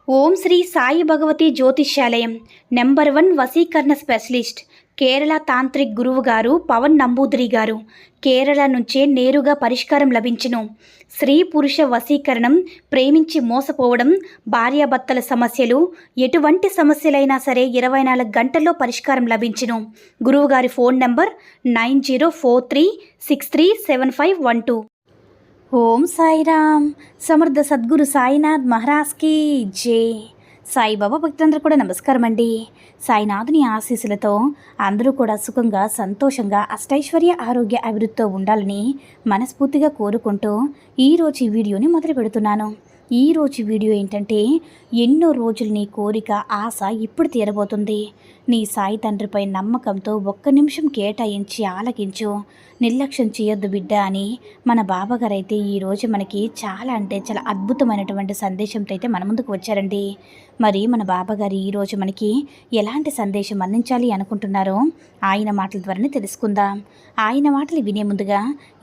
ఓం శ్రీ సాయి భగవతి జ్యోతిష్యాలయం నెంబర్ 1 వశీకరణ specialist Kerala tantric గురువు గారు పవన్ నంబూదిరి గారు. కేరళ నుంచే నేరుగా పరిష్కారం లభించును. స్త్రీ పురుష వశీకరణం, ప్రేమించి మోసపోవడం, భార్యాభర్తల సమస్యలు, ఎటువంటి సమస్యలైనా సరే 24 గంటల్లో పరిష్కారం లభించును. గురువుగారి ఫోన్ నంబర్ 9043637512. ఓం సాయిరామ్. సమర్థ సద్గురు సాయినాథ్ మహారాజ్కి జై. సాయిబాబా భక్తులందరూ కూడా నమస్కారం అండి. సాయినాథుని ఆశీస్సులతో అందరూ కూడా సుఖంగా, సంతోషంగా, అష్టైశ్వర్య, ఆరోగ్య అభివృద్ధితో ఉండాలని మనస్ఫూర్తిగా కోరుకుంటూ ఈరోజు ఈ వీడియోని మొదలు పెడుతున్నాను. ఈరోజు వీడియో ఏంటంటే, ఎన్నో రోజులు నీ కోరిక, ఆశ ఇప్పుడు తీరబోతుంది. నీ సాయి తండ్రిపై నమ్మకంతో ఒక్క నిమిషం కేటాయించి ఆలకించు. నిర్లక్ష్యం చేయొద్దు బిడ్డ అని మన బాబాగారు అయితే ఈరోజు మనకి చాలా అంటే చాలా అద్భుతమైనటువంటి సందేశంతో అయితే మన ముందుకు వచ్చారండి. మరి మన బాబాగారు ఈరోజు మనకి ఎలాంటి సందేశం అందించాలి అనుకుంటున్నారో ఆయన మాటల ద్వారానే తెలుసుకుందాం. ఆయన మాటలు వినే ముందుగా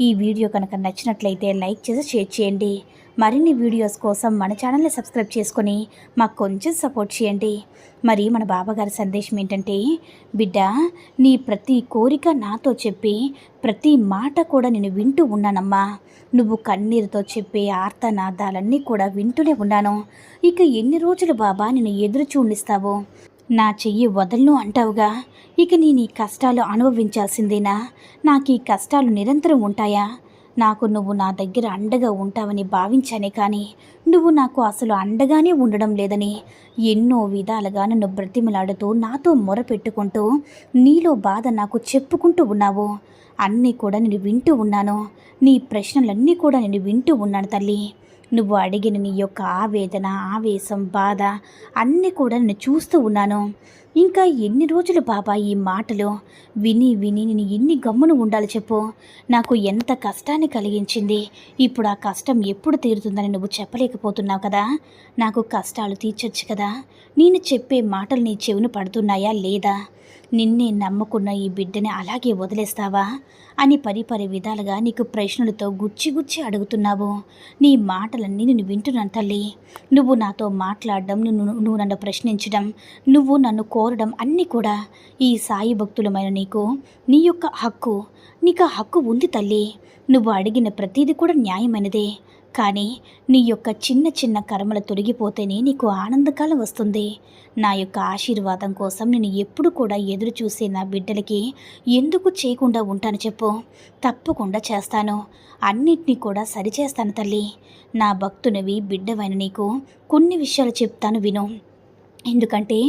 ఈ వీడియో కనుక నచ్చినట్లయితే లైక్ చేసి షేర్ చేయండి. మరిన్ని వీడియోస్ కోసం మన ఛానల్ని సబ్స్క్రైబ్ చేసుకొని మాకు కొంచెం సపోర్ట్ చేయండి. మరి మన బాబాగారి సందేశం ఏంటంటే, బిడ్డ, నీ ప్రతి కోరిక నాతో చెప్పి ప్రతి మాట కూడా నేను వింటూ ఉన్నానమ్మా. నువ్వు కన్నీరుతో చెప్పే ఆర్తనాదాలన్నీ కూడా వింటూనే ఉన్నాను. ఇక ఎన్ని రోజులు బాబా నేను ఎదురు చూడిస్తావో, నా చెయ్యి వదలను అంటావుగా. ఇక నీ కష్టాలు అనుభవించాల్సిందేనా? నాకు ఈ కష్టాలు నిరంతరం ఉంటాయా? నాకు నువ్వు నా దగ్గర అండగా ఉంటావని భావించానే కానీ నువ్వు నాకు అసలు అండగానే ఉండడం లేదని ఎన్నో విధాలుగా నన్ను బ్రతిమలాడుతూ నాతో మొరపెట్టుకుంటూ నీలో బాధ నాకు చెప్పుకుంటూ ఉన్నావు. అన్నీ కూడా నేను వింటూ ఉన్నాను. నీ ప్రశ్నలన్నీ కూడా నేను వింటూ ఉన్నాను తల్లి. నువ్వు అడిగిన నీ యొక్క ఆవేదన, ఆవేశం, బాధ అన్నీ కూడా నేను చూస్తూ ఉన్నాను. ఇంకా ఎన్ని రోజులు బాబా ఈ మాటలు విని విని నేను ఎన్ని గమ్మును ఉండాలి చెప్పు? నాకు ఎంత కష్టాన్ని కలిగించింది. ఇప్పుడు ఆ కష్టం ఎప్పుడు తీరుతుందని నువ్వు చెప్పలేకపోతున్నావు కదా. నాకు కష్టాలు తీర్చొచ్చు కదా. నేను చెప్పే మాటలు నీ చెవిన పడుతున్నాయా లేదా? నిన్నే నమ్ముకున్న ఈ బిడ్డని అలాగే వదిలేస్తావా అని పరిపరి విధాలుగా నీకు ప్రశ్నలతో గుచ్చి గుచ్చి అడుగుతున్నావు. నీ మాటలన్నీ నేను వింటున్నాను తల్లి. నువ్వు నాతో మాట్లాడడం, నువ్వు నన్ను ప్రశ్నించడం, నువ్వు నన్ను కోరడం అన్నీ కూడా ఈ సాయి భక్తులమైన నీకు నీ యొక్క హక్కు. నీకు ఆ హక్కు ఉంది తల్లి. నువ్వు అడిగిన ప్రతీది కూడా న్యాయమైనదే. కానీ నీ యొక్క చిన్న చిన్న కర్మలు తొలగిపోతేనే నీకు ఆనందకాలం వస్తుంది. నా యొక్క ఆశీర్వాదం కోసం నేను ఎప్పుడు కూడా ఎదురు చూసే నా బిడ్డలకి ఎందుకు చేయకుండా ఉంటాను చెప్పు? తప్పకుండా చేస్తాను. అన్నిటినీ కూడా సరిచేస్తాను తల్లి. నా భక్తునివి, బిడ్డవైన నీకు కొన్ని విషయాలు చెప్తాను విను. ఎందుకంటే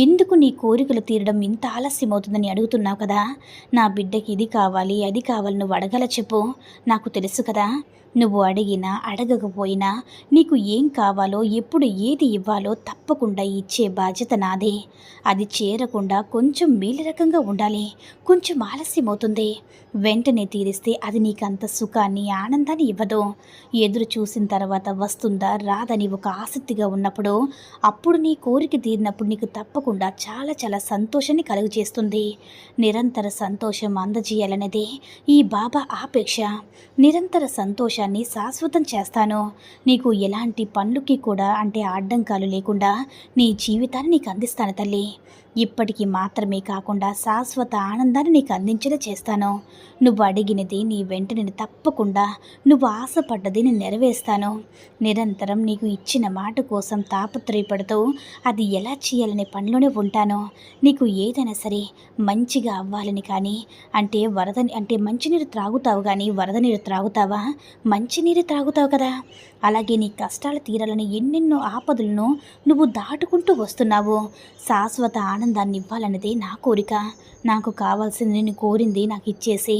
ఎందుకు నీ కోరికలు తీరడం ఇంత ఆలస్యమవుతుందని అడుగుతున్నావు కదా. నా బిడ్డకి ఇది కావాలి, అది కావాలి నువ్వు అడగల చెప్పు. నాకు తెలుసు కదా. నువ్వు అడిగినా అడగకపోయినా నీకు ఏం కావాలో, ఎప్పుడు ఏది ఇవ్వాలో తప్పకుండా ఇచ్చే బాధ్యత నాదే. అది చేరకుండా కొంచెం మేలు రకంగా ఉండాలి. కొంచెం ఆలస్యమవుతుంది. వెంటనే తీరిస్తే అది నీకంత సుఖాన్ని, ఆనందాన్ని ఇవ్వదు. ఎదురు చూసిన తర్వాత వస్తుందా రాదని ఒక ఆసక్తిగా ఉన్నప్పుడు, అప్పుడు నీ కోరిక తీరినప్పుడు నీకు తప్పకుండా చాలా చాలా సంతోషాన్ని కలుగజేస్తుంది. నిరంతర సంతోషం అందజేయాలనేదే ఈ బాబా ఆపేక్ష. నిరంతర సంతోషాన్ని శాశ్వతం చేస్తాను. నీకు ఎలాంటి పనులకి కూడా అంటే అడ్డంకాలు లేకుండా నీ జీవితాన్ని నీకు అందిస్తాను తల్లి. ఇప్పటికీ మాత్రమే కాకుండా శాశ్వత ఆనందాన్ని నీకు అందించేలా చేస్తాను. నువ్వు అడిగినది నీ వెంట నేను తప్పకుండా, నువ్వు ఆశపడ్డది నేను నెరవేరుస్తాను. నిరంతరం నీకు ఇచ్చిన మాట కోసం తాపత్రయపడుతూ అది ఎలా చేయాలనే పనిలోనే ఉంటాను. నీకు ఏదైనా సరే మంచిగా అవ్వాలని కానీ, అంటే మంచినీరు త్రాగుతావు కానీ వరద నీరు త్రాగుతావా? మంచినీరు త్రాగుతావు కదా. అలాగే నీ కష్టాలు తీరాలని ఎన్నెన్నో ఆపదలను నువ్వు దాటుకుంటూ వస్తున్నావు. శాశ్వత ఆనందాన్ని ఇవ్వాలన్నదే నా కోరిక. నాకు కావాల్సింది, నేను కోరింది నాకు ఇచ్చేసి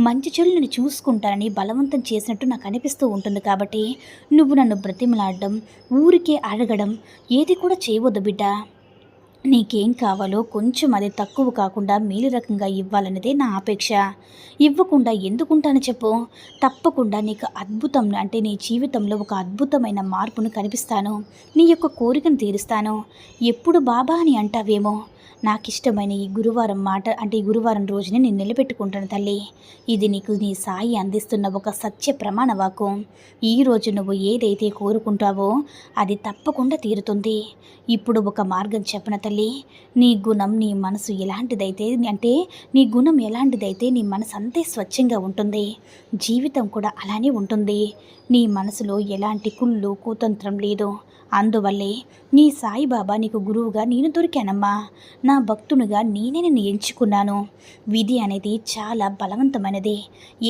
మంచి చెడులు నేను చూసుకుంటానని బలవంతం చేసినట్టు నాకు అనిపిస్తూ ఉంటుంది. కాబట్టి నువ్వు నన్ను బ్రతిమలాడడం, ఊరికే అడగడం ఏది కూడా చేయవద్దు బిడ్డ. నీకేం కావాలో కొంచెం అది తక్కువ కాకుండా మేలు రకంగా ఇవ్వాలన్నదే నా అపేక్ష. ఇవ్వకుండా ఎందుకుంటాను చెప్పు? తప్పకుండా నీకు అద్భుతం, అంటే నీ జీవితంలో ఒక అద్భుతమైన మార్పును కనిపిస్తాను. నీ యొక్క కోరికను తీరుస్తాను. ఎప్పుడు బాబా అని అంటావేమో, నాకిష్టమైన ఈ గురువారం మాట అంటే ఈ గురువారం రోజునే నేను నిలబెట్టుకుంటాను తల్లి. ఇది నీకు నీ సాయి అందిస్తున్న ఒక సత్య ప్రమాణ వాక్కు. ఈరోజు నువ్వు ఏదైతే కోరుకుంటావో అది తప్పకుండా తీరుతుంది. ఇప్పుడు ఒక మార్గం చెప్పన తల్లి. నీ గుణం నీ మనసు ఎలాంటిదైతే అంటే నీ గుణం ఎలాంటిదైతే నీ మనసు అంతే స్వచ్ఛంగా ఉంటుంది. జీవితం కూడా అలానే ఉంటుంది. నీ మనసులో ఎలాంటి కుళ్ళు కుతంత్రం లేదు. అందువల్లే నీ సాయిబాబా నీకు గురువుగా నేను దొరికానమ్మా. నా భక్తునిగా నేనే నిన్ను ఎంచుకున్నాను. విధి అనేది చాలా బలవంతమైనది.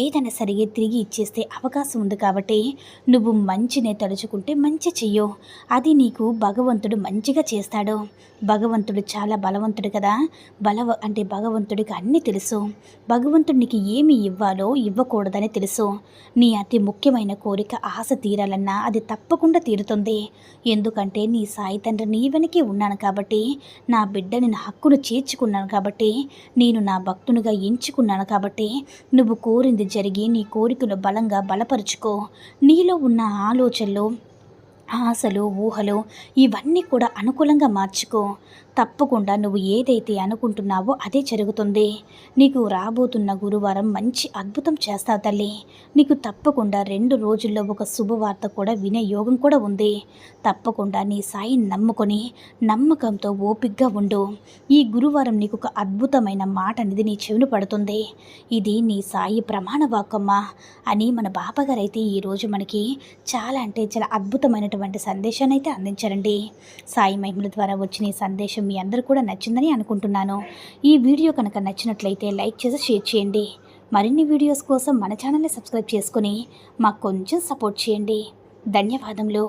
ఏదైనా సరిగే తిరిగి ఇచ్చేస్తే అవకాశం ఉంది కాబట్టి నువ్వు మంచినే తలుచుకుంటే మంచి చెయ్యు. అది నీకు భగవంతుడు మంచిగా చేస్తాడు. భగవంతుడు చాలా బలవంతుడు కదా. అంటే భగవంతుడికి అన్నీ తెలుసు. భగవంతుడు నీకు ఏమి ఇవ్వాలో ఇవ్వకూడదని తెలుసు. నీ అతి ముఖ్యమైన కోరిక ఆశ తీరాలన్నా అది తప్పకుండా తీరుతుంది. ఎందుకంటే నీ సాయి తండ్రి నీ వెనకే ఉన్నాను కాబట్టి, నా బిడ్డని నా హక్కును చేర్చుకున్నాను కాబట్టి, నేను నా భక్తునిగా ఎంచుకున్నాను కాబట్టి, నువ్వు కోరింది జరిగి నీ కోరికను బలంగా బలపరుచుకో. నీలో ఉన్న ఆలోచనలు ఆశలు ఊహలు ఇవన్నీ కూడా అనుకూలంగా మార్చుకో. తప్పకుండా నువ్వు ఏదైతే అనుకుంటున్నావో అదే జరుగుతుంది. నీకు రాబోతున్న గురువారం మంచి అద్భుతం చేస్తావు తల్లి. నీకు తప్పకుండా 2 రోజుల్లో ఒక శుభవార్త కూడా వినే యోగం కూడా ఉంది. తప్పకుండా నీ సాయిని నమ్ముకొని నమ్మకంతో ఓపికగా ఉండు. ఈ గురువారం నీకు ఒక అద్భుతమైన మాట అనేది నీ చెవిన పడుతుంది. ఇది నీ సాయి ప్రమాణ వాక్కమ్మా అని మన బాబాగారు అయితే ఈరోజు మనకి చాలా అంటే చాలా అద్భుతమైనటువంటి సందేశాన్ని అయితే అందించారండి. సాయి మహిమల ద్వారా వచ్చిన ఈ సందేశం మీ అందరూ కూడా నచ్చిందని అనుకుంటున్నాను. ఈ వీడియో కనుక నచ్చినట్లయితే లైక్ చేసి షేర్ చేయండి. మరిన్ని వీడియోస్ కోసం మన ఛానల్ని సబ్స్క్రైబ్ చేసుకొని మాకు కొంచెం సపోర్ట్ చేయండి. ధన్యవాదములు.